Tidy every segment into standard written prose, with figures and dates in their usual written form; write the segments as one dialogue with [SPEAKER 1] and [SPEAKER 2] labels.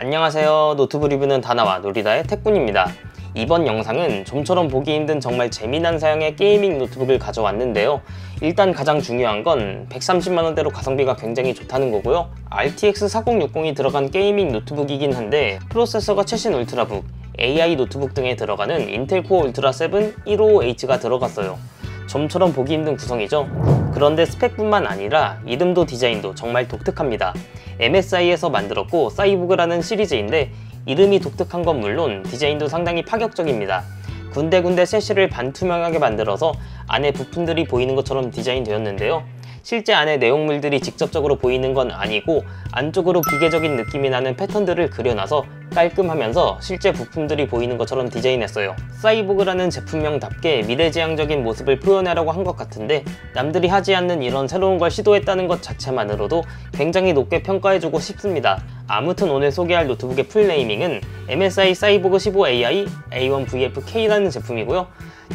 [SPEAKER 1] 안녕하세요. 노트북 리뷰는 다나와 노리다의 택군입니다. 이번 영상은 좀처럼 보기 힘든 정말 재미난 사양의 게이밍 노트북을 가져왔는데요. 일단 가장 중요한 건 130만원대로 가성비가 굉장히 좋다는 거고요. RTX 4060이 들어간 게이밍 노트북이긴 한데 프로세서가 최신 울트라북, AI 노트북 등에 들어가는 인텔 코어 울트라 7 155H가 들어갔어요. 좀처럼 보기 힘든 구성이죠. 그런데 스펙뿐만 아니라 이름도 디자인도 정말 독특합니다. MSI에서 만들었고 사이보그라는 시리즈인데 이름이 독특한 건 물론 디자인도 상당히 파격적입니다. 군데군데 셰시를 반투명하게 만들어서 안에 부품들이 보이는 것처럼 디자인되었는데요. 실제 안에 내용물들이 직접적으로 보이는 건 아니고 안쪽으로 기계적인 느낌이 나는 패턴들을 그려놔서 깔끔하면서 실제 부품들이 보이는 것처럼 디자인했어요. 사이보그라는 제품명답게 미래지향적인 모습을 표현하려고 한 것 같은데 남들이 하지 않는 이런 새로운 걸 시도했다는 것 자체만으로도 굉장히 높게 평가해주고 싶습니다. 아무튼 오늘 소개할 노트북의 풀네이밍은 MSI 사이보그 15AI A1VF-K라는 제품이고요.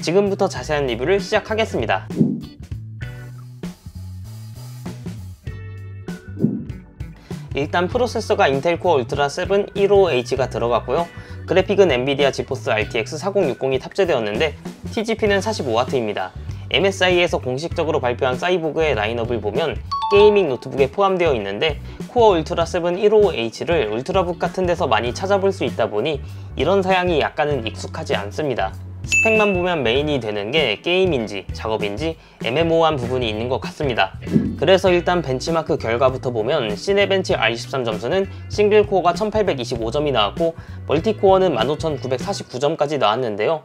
[SPEAKER 1] 지금부터 자세한 리뷰를 시작하겠습니다. 일단 프로세서가 인텔 코어 울트라 7 155H가 들어갔고요. 그래픽은 엔비디아 지포스 RTX 4060이 탑재되었는데 TGP는 45W입니다. MSI에서 공식적으로 발표한 사이보그의 라인업을 보면 게이밍 노트북에 포함되어 있는데 코어 울트라 7 155H를 울트라북 같은 데서 많이 찾아볼 수 있다 보니 이런 사양이 약간은 익숙하지 않습니다. 스펙만 보면 메인이 되는 게 게임인지 작업인지 애매모호한 부분이 있는 것 같습니다. 그래서 일단 벤치마크 결과부터 보면 시네벤치 R23 점수는 싱글코어가 1825점이 나왔고 멀티코어는 15949점까지 나왔는데요.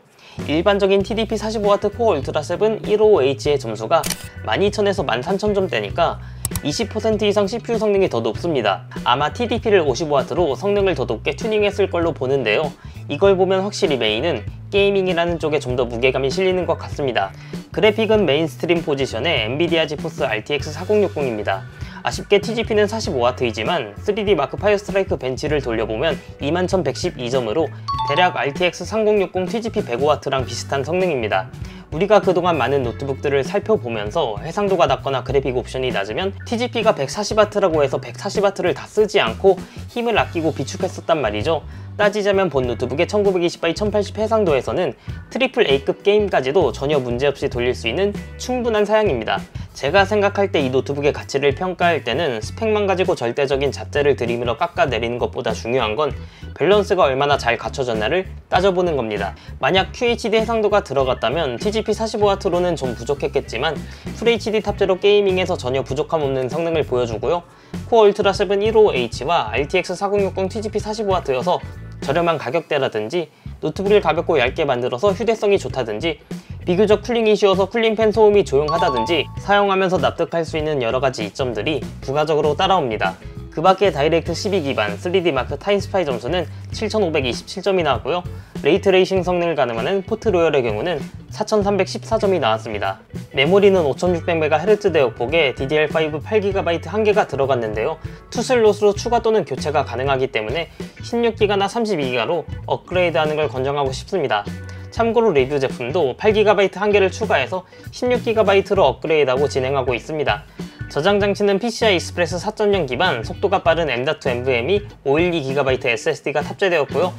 [SPEAKER 1] 일반적인 TDP 45W 코어 울트라 7 155H의 점수가 12000에서 13000점대니까 20% 이상 CPU 성능이 더 높습니다. 아마 TDP를 55W로 성능을 더 높게 튜닝했을 걸로 보는데요. 이걸 보면 확실히 메인은 게이밍이라는 쪽에 좀 더 무게감이 실리는 것 같습니다. 그래픽은 메인스트림 포지션의 엔비디아 지포스 RTX 4060입니다. 아쉽게 TGP는 45W이지만 3D 마크 파이어 스트라이크 벤치를 돌려보면 21112점으로 대략 RTX 3060 TGP 105W랑 비슷한 성능입니다. 우리가 그동안 많은 노트북들을 살펴보면서 해상도가 낮거나 그래픽 옵션이 낮으면 TGP가 140W라고 해서 140W를 다 쓰지 않고 힘을 아끼고 비축했었단 말이죠. 따지자면 본 노트북의 1920x1080 해상도에서는 트리플 A급 게임까지도 전혀 문제없이 돌릴 수 있는 충분한 사양입니다. 제가 생각할 때 이 노트북의 가치를 평가할 때는 스펙만 가지고 절대적인 잣대를 들이밀어 깎아내리는 것보다 중요한 건 밸런스가 얼마나 잘 갖춰졌나를 따져보는 겁니다. 만약 QHD 해상도가 들어갔다면 TGP 45W로는 좀 부족했겠지만 FHD 탑재로 게이밍에서 전혀 부족함 없는 성능을 보여주고요. 코어 울트라 7 155H와 RTX 4060 TGP 45W여서 저렴한 가격대라든지 노트북을 가볍고 얇게 만들어서 휴대성이 좋다든지 비교적 쿨링이 쉬워서 쿨링팬 소음이 조용하다든지 사용하면서 납득할 수 있는 여러가지 이점들이 부가적으로 따라옵니다. 그 밖에 다이렉트 12 기반 3D 마크 타임스파이 점수는 7527점이 나왔고요. 레이트레이싱 성능을 가늠하는 포트 로열의 경우는 4314점이 나왔습니다. 메모리는 5600MHz 대역폭에 DDR5 8GB 1개가 들어갔는데요. 투슬롯으로 추가 또는 교체가 가능하기 때문에 16기가나 32기가로 업그레이드하는 걸 권장하고 싶습니다. 참고로 리뷰 제품도 8GB 1개를 추가해서 16GB로 업그레이드하고 진행하고 있습니다. 저장 장치는 PCI 익스프레스 4.0 기반 속도가 빠른 M.2 NVMe 512GB SSD가 탑재되었고요.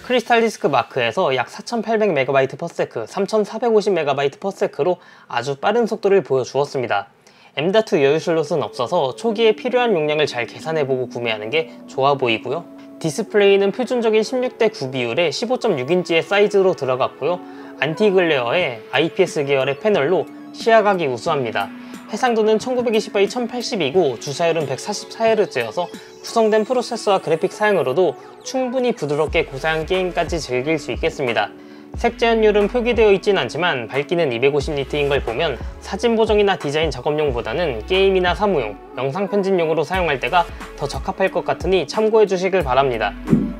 [SPEAKER 1] 크리스탈 디스크 마크에서 약 4800MB/s, 3450MB/s로 아주 빠른 속도를 보여주었습니다. M.2 여유 슬롯은 없어서 초기에 필요한 용량을 잘 계산해보고 구매하는 게 좋아 보이고요. 디스플레이는 표준적인 16:9 비율의 15.6인치의 사이즈로 들어갔고요. 안티글레어의 IPS 계열의 패널로 시야각이 우수합니다. 해상도는 1920x1080이고 주사율은 144Hz여서 구성된 프로세서와 그래픽 사양으로도 충분히 부드럽게 고사양 게임까지 즐길 수 있겠습니다. 색제한율은 표기되어 있진 않지만 밝기는 250니트인 걸 보면 사진 보정이나 디자인 작업용보다는 게임이나 사무용, 영상 편집용으로 사용할 때가 더 적합할 것 같으니 참고해 주시길 바랍니다.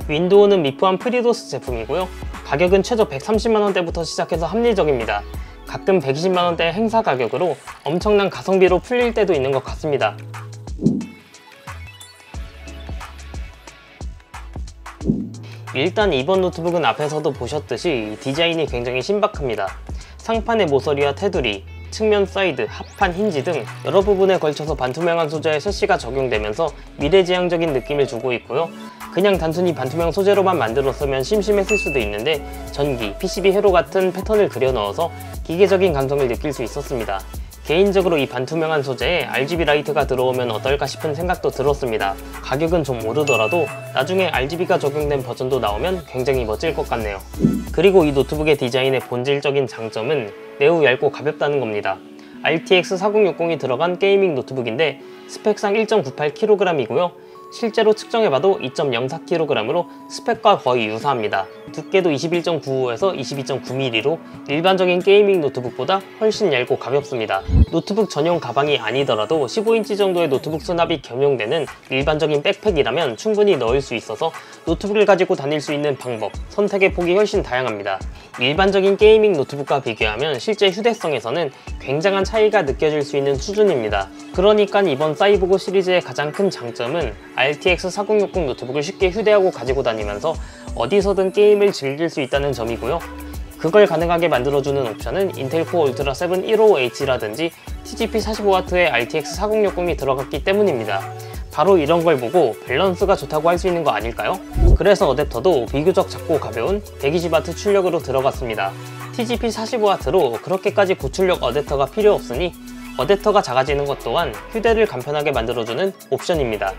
[SPEAKER 1] 윈도우는 미프한 프리도스 제품이고요. 가격은 최저 130만원대부터 시작해서 합리적입니다. 가끔 120만원대 행사 가격으로 엄청난 가성비로 풀릴 때도 있는 것 같습니다. 일단 이번 노트북은 앞에서도 보셨듯이 디자인이 굉장히 신박합니다. 상판의 모서리와 테두리, 측면 사이드, 합판, 힌지 등 여러 부분에 걸쳐서 반투명한 소재의 셰시가 적용되면서 미래지향적인 느낌을 주고 있고요. 그냥 단순히 반투명 소재로만 만들었으면 심심했을 수도 있는데 전기, PCB 회로 같은 패턴을 그려 넣어서 기계적인 감성을 느낄 수 있었습니다. 개인적으로 이 반투명한 소재에 RGB 라이트가 들어오면 어떨까 싶은 생각도 들었습니다. 가격은 좀 오르더라도 나중에 RGB가 적용된 버전도 나오면 굉장히 멋질 것 같네요. 그리고 이 노트북의 디자인의 본질적인 장점은 매우 얇고 가볍다는 겁니다. RTX 4060이 들어간 게이밍 노트북인데 스펙상 1.98kg이고요. 실제로 측정해봐도 2.04kg으로 스펙과 거의 유사합니다. 두께도 21.95에서 22.9mm로 일반적인 게이밍 노트북보다 훨씬 얇고 가볍습니다. 노트북 전용 가방이 아니더라도 15인치 정도의 노트북 수납이 겸용되는 일반적인 백팩이라면 충분히 넣을 수 있어서 노트북을 가지고 다닐 수 있는 방법, 선택의 폭이 훨씬 다양합니다. 일반적인 게이밍 노트북과 비교하면 실제 휴대성에서는 굉장한 차이가 느껴질 수 있는 수준입니다. 그러니까 이번 사이보그 시리즈의 가장 큰 장점은 RTX 4060 노트북을 쉽게 휴대하고 가지고 다니면서 어디서든 게임을 즐길 수 있다는 점이고요. 그걸 가능하게 만들어주는 옵션은 인텔 코어 울트라 7 15H라든지 TGP 45W의 RTX 4060이 들어갔기 때문입니다. 바로 이런 걸 보고 밸런스가 좋다고 할 수 있는 거 아닐까요? 그래서 어댑터도 비교적 작고 가벼운 120W 출력으로 들어갔습니다. TGP 45W로 그렇게까지 고출력 어댑터가 필요 없으니 어댑터가 작아지는 것 또한 휴대를 간편하게 만들어주는 옵션입니다.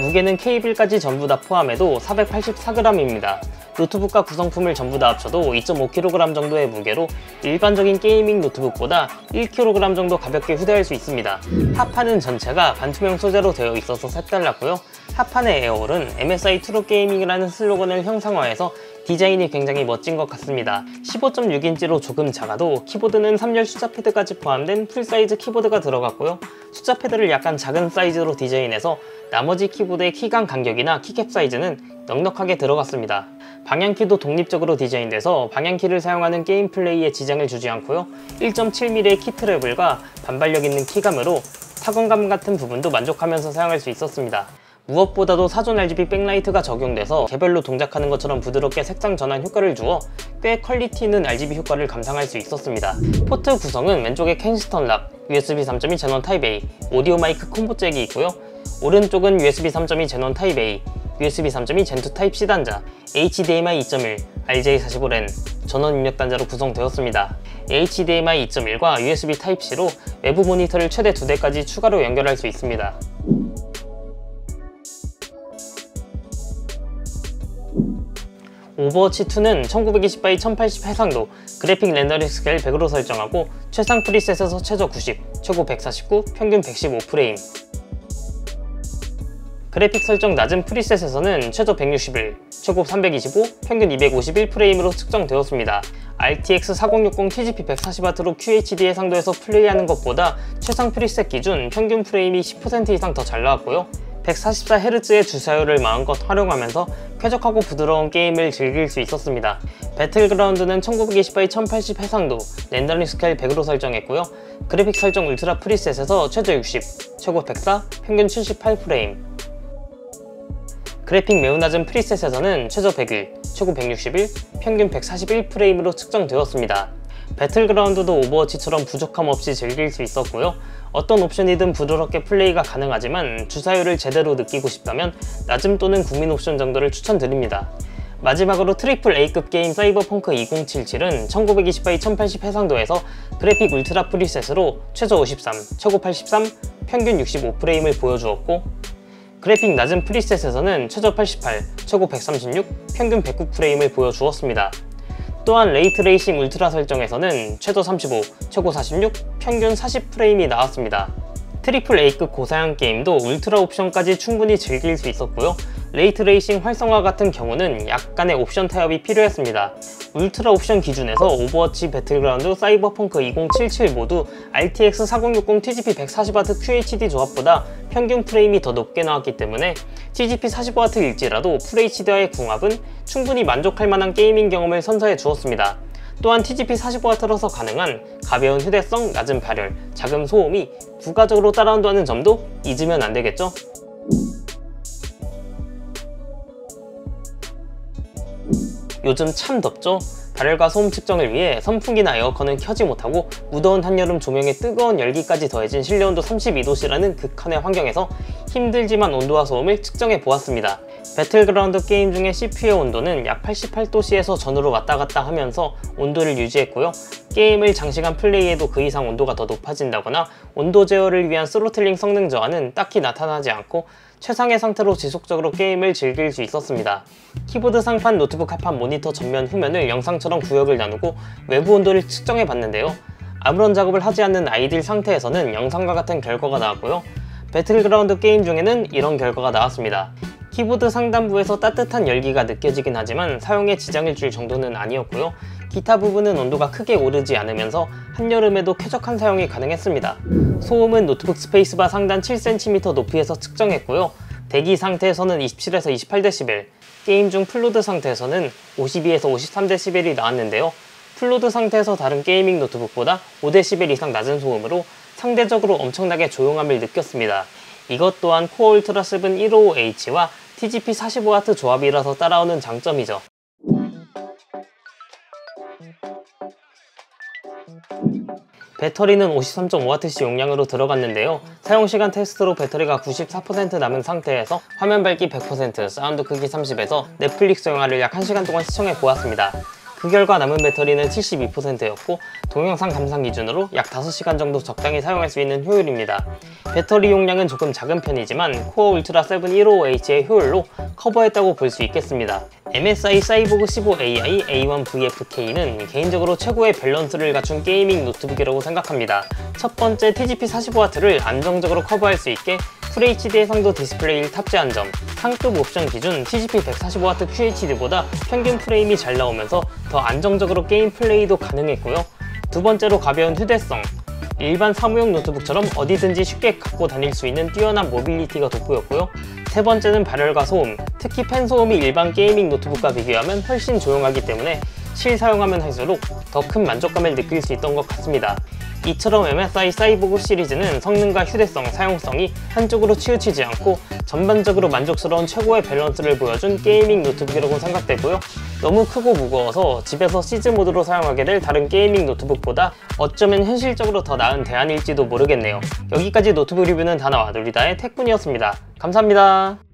[SPEAKER 1] 무게는 케이블까지 전부 다 포함해도 484g입니다. 노트북과 구성품을 전부 다 합쳐도 2.5kg 정도의 무게로 일반적인 게이밍 노트북보다 1kg 정도 가볍게 휴대할 수 있습니다. 하판은 전체가 반투명 소재로 되어 있어서 색달랐고요. 하판의 에어홀은 MSI 트루 게이밍이라는 슬로건을 형상화해서 디자인이 굉장히 멋진 것 같습니다. 15.6인치로 조금 작아도 키보드는 3열 숫자 패드까지 포함된 풀사이즈 키보드가 들어갔고요. 숫자 패드를 약간 작은 사이즈로 디자인해서 나머지 키보드의 키감 간격이나 키캡 사이즈는 넉넉하게 들어갔습니다. 방향키도 독립적으로 디자인돼서 방향키를 사용하는 게임 플레이에 지장을 주지 않고요. 1.7mm의 키 트래블과 반발력 있는 키감으로 타건감 같은 부분도 만족하면서 사용할 수 있었습니다. 무엇보다도 사전 RGB 백라이트가 적용돼서 개별로 동작하는 것처럼 부드럽게 색상 전환 효과를 주어 꽤 퀄리티 있는 RGB 효과를 감상할 수 있었습니다. 포트 구성은 왼쪽에 캔스턴 락, USB 3.2 제논 타입 A, 오디오 마이크 콤보 잭이 있고요. 오른쪽은 USB 3.2 제논 타입 A, USB 3.2 젠2 타입 C 단자, HDMI 2.1, RJ45 전원 입력 단자로 구성되었습니다. HDMI 2.1과 USB 타입 C로 외부 모니터를 최대 2대까지 추가로 연결할 수 있습니다. 오버워치2는 1920x 1080 해상도, 그래픽 렌더링 스케일 100으로 설정하고 최상 프리셋에서 최저 90, 최고 149, 평균 115프레임. 그래픽 설정 낮은 프리셋에서는 최저 161, 최고 325, 평균 251프레임으로 측정되었습니다. RTX 4060 TGP 140W로 QHD 해상도에서 플레이하는 것보다 최상 프리셋 기준 평균 프레임이 10% 이상 더 잘 나왔고요. 144Hz의 주사율을 마음껏 활용하면서 쾌적하고 부드러운 게임을 즐길 수 있었습니다. 배틀그라운드는 1920x 1080 해상도, 렌더링 스케일 100으로 설정했고요. 그래픽 설정 울트라 프리셋에서 최저 60, 최고 104, 평균 78프레임. 그래픽 매우 낮은 프리셋에서는 최저 101, 최고 161, 평균 141프레임으로 측정되었습니다. 배틀그라운드도 오버워치처럼 부족함 없이 즐길 수 있었고요. 어떤 옵션이든 부드럽게 플레이가 가능하지만 주사율을 제대로 느끼고 싶다면 낮음 또는 국민 옵션 정도를 추천드립니다. 마지막으로 트리플 A급 게임 사이버펑크 2077은 1920x 1080 해상도에서 그래픽 울트라 프리셋으로 최저 53, 최고 83, 평균 65프레임을 보여주었고 그래픽 낮은 프리셋에서는 최저 88, 최고 136, 평균 109프레임을 보여주었습니다. 또한 레이트레이싱 울트라 설정에서는 최저 35, 최고 46, 평균 40프레임이 나왔습니다. 트리플 A급 고사양 게임도 울트라 옵션까지 충분히 즐길 수 있었고요. 레이트레이싱 활성화 같은 경우는 약간의 옵션 타협이 필요했습니다. 울트라 옵션 기준에서 오버워치, 배틀그라운드, 사이버펑크 2077 모두 RTX 4060 TGP 140W QHD 조합보다 평균 프레임이 더 높게 나왔기 때문에 TGP 45W일지라도 FHD와의 궁합은 충분히 만족할 만한 게이밍 경험을 선사해 주었습니다. 또한 TGP 45W라서 가능한 가벼운 휴대성, 낮은 발열, 작은 소음이 부가적으로 따라온다는 점도 잊으면 안 되겠죠? 요즘 참 덥죠? 발열과 소음 측정을 위해 선풍기나 에어컨은 켜지 못하고 무더운 한여름 조명에 뜨거운 열기까지 더해진 실내온도 32도씨라는 극한의 환경에서 힘들지만 온도와 소음을 측정해 보았습니다. 배틀그라운드 게임 중에 CPU의 온도는 약 88도씨에서 전후로 왔다갔다 하면서 온도를 유지했고요. 게임을 장시간 플레이해도 그 이상 온도가 더 높아진다거나 온도 제어를 위한 스로틀링 성능 저하는 딱히 나타나지 않고 최상의 상태로 지속적으로 게임을 즐길 수 있었습니다. 키보드 상판, 노트북 하판, 모니터 전면, 후면을 영상처럼 구역을 나누고 외부 온도를 측정해 봤는데요. 아무런 작업을 하지 않는 아이들 상태에서는 영상과 같은 결과가 나왔고요. 배틀그라운드 게임 중에는 이런 결과가 나왔습니다. 키보드 상단부에서 따뜻한 열기가 느껴지긴 하지만 사용에 지장을 줄 정도는 아니었고요. 기타 부분은 온도가 크게 오르지 않으면서 한여름에도 쾌적한 사용이 가능했습니다. 소음은 노트북 스페이스바 상단 7cm 높이에서 측정했고요. 대기 상태에서는 27에서 28dB, 게임 중 풀로드 상태에서는 52에서 53dB이 나왔는데요. 풀로드 상태에서 다른 게이밍 노트북보다 5dB 이상 낮은 소음으로 상대적으로 엄청나게 조용함을 느꼈습니다. 이것 또한 코어 울트라 7 155H와 TGP 45W 조합이라서 따라오는 장점이죠. 배터리는 53.5Wh 용량으로 들어갔는데요. 사용시간 테스트로 배터리가 94% 남은 상태에서 화면 밝기 100%, 사운드 크기 30에서 넷플릭스 영화를 약 1시간 동안 시청해 보았습니다. 그 결과 남은 배터리는 72%였고 동영상 감상 기준으로 약 5시간 정도 적당히 사용할 수 있는 효율입니다. 배터리 용량은 조금 작은 편이지만 코어 울트라 7 155H의 효율로 커버했다고 볼 수 있겠습니다. MSI 사이보그 15AI A1VFK는 개인적으로 최고의 밸런스를 갖춘 게이밍 노트북이라고 생각합니다. 첫 번째, TGP 45W를 안정적으로 커버할 수 있게 FHD 해상도 디스플레이를 탑재한 점, 상급 옵션 기준 TGP 145W QHD보다 평균 프레임이 잘 나오면서 더 안정적으로 게임 플레이도 가능했고요. 두 번째로 가벼운 휴대성, 일반 사무용 노트북처럼 어디든지 쉽게 갖고 다닐 수 있는 뛰어난 모빌리티가 돋보였고요. 세 번째는 발열과 소음, 특히 팬 소음이 일반 게이밍 노트북과 비교하면 훨씬 조용하기 때문에 실사용하면 할수록 더 큰 만족감을 느낄 수 있던 것 같습니다. 이처럼 MSI 사이보그 시리즈는 성능과 휴대성, 사용성이 한쪽으로 치우치지 않고 전반적으로 만족스러운 최고의 밸런스를 보여준 게이밍 노트북이라고 생각되고요. 너무 크고 무거워서 집에서 시즈 모드로 사용하게 될 다른 게이밍 노트북보다 어쩌면 현실적으로 더 나은 대안일지도 모르겠네요. 여기까지 노트북 리뷰는 다나와 놀이다의 택군이었습니다. 감사합니다.